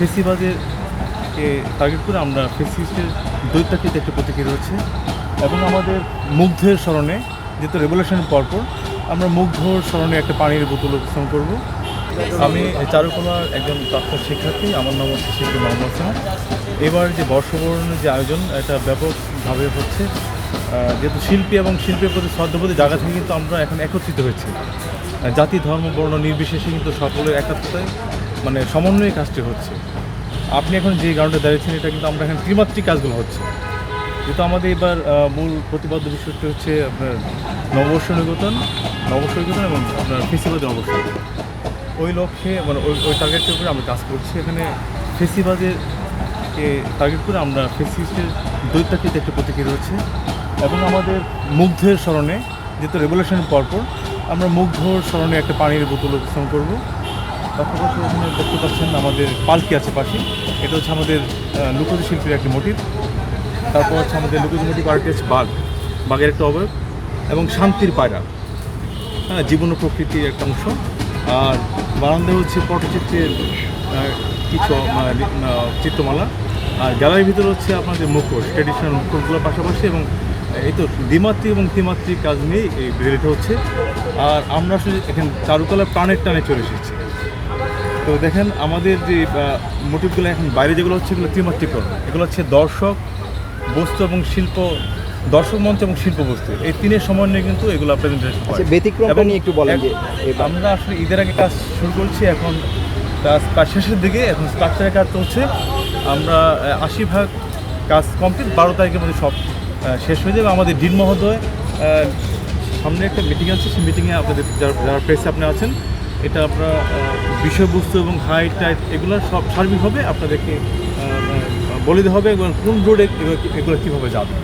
ফেসিবাদের টার্গেট করে আমরা ফেসিস্টের দৈত্যাকৃত একটা প্রতীকী রয়েছে এবং আমাদের মুগ্ধের স্মরণে যেহেতু রেভলিউশনের পরপর আমরা মুগ্ধর স্মরণে একটা পানির বোতল উপস্থাপন করব। আমি চারুকলার একজন প্রাক্তন শিক্ষার্থী, আমার নাম হচ্ছে শিল্পী মোহাম্মদ হোসেন। এবার যে বর্ষবরণের যে আয়োজন এটা ব্যাপকভাবে হচ্ছে, যেহেতু শিল্পী এবং শিল্পের প্রতি শ্রদ্ধাবোধের জায়গা থেকে কিন্তু আমরা এখন একত্রিত হয়েছি। জাতি ধর্ম বর্ণ নির্বিশেষে কিন্তু সকলের একাত্মতায় মানে সমন্বয়ে কাজটি হচ্ছে। আপনি এখন যে গ্রাউন্ডে দাঁড়িয়েছেন এটা কিন্তু আমরা এখন ত্রিমাত্রিক কাজগুলো হচ্ছে, যেহেতু আমাদের এবার মূল প্রতিবদ্ধ বিষয়টি হচ্ছে আপনার নববর্ষ নিকেতন এবং আপনার ফেসিবাদের অবসান। ওই লক্ষ্যে মানে ওই টার্গেটের উপরে আমরা কাজ করছি। এখানে ফেসিবাদের টার্গেট করে আমরা ফেসিস্টের দৈত্যাকৃত একটা প্রতীকী রয়েছে এবং আমাদের মুগ্ধের স্মরণে যেহেতু রেভলিউশনের পরপর আমরা মুগ্ধর স্মরণে একটা পানির বোতল উপস্থাপন করব। পাশাপাশি এখানে দেখতে পাচ্ছেন আমাদের পালকি আছে পাশে, এটা হচ্ছে আমাদের লুকোচুরি শিল্পীর একটা মোটিভ। তারপর হচ্ছে আমাদের লুকোচুরি মোটিভ আরেকটি হচ্ছে বাঘের একটা অবয়ব এবং শান্তির পায়রা, হ্যাঁ, জীবন ও প্রকৃতির একটা অংশ। আর বারান্দায় হচ্ছে পটচিত্রের কিছু চিত্রমালা, আর গ্যালারির ভিতরে হচ্ছে আপনাদের মুখোশ, ট্র্যাডিশনাল মুখোশগুলোর পাশাপাশি এবং এই তো দ্বিমাত্রিক এবং ত্রিমাত্রিক কাজ নিয়েই এই রিলেট হচ্ছে। আর আমরা আসলে এখানে চারুকলার প্রাণের টানে চলে এসেছি। তো দেখেন আমাদের যে মোটিভগুলো এখন বাইরে যেগুলো হচ্ছে এগুলো ত্রিমাত্রিকরণ, এগুলো হচ্ছে দর্শক, বস্তু এবং শিল্প, দর্শক মঞ্চ এবং শিল্প বস্তু, এই তিনের সমন্বয়ে কিন্তু এগুলো প্রেজেন্টেশন হয়। ব্যতিক্রমটা নিয়ে একটু বলেন যে আমরা আসলে ঈদের আগে কাজ শুরু করছি, এখন কাজ শেষের দিকে, এখন স্ট্রাকচারের কাজ চলছে। আমরা 80% কাজ কমপ্লিট, 12 তারিখের মধ্যে সব শেষ হয়ে যাবে। আমাদের ডিন মহোদয় সামনে একটা মিটিং আছে, সেই মিটিংয়ে আপনাদের যারা প্রেসে আপনি আছেন, এটা আমরা বিষয়বস্তু এবং হাইট টাইট এগুলো সব সার্বিকভাবে আপনাদেরকে বলে দিতে হবে এবং কোন রোডে এগুলো কীভাবে যাবে।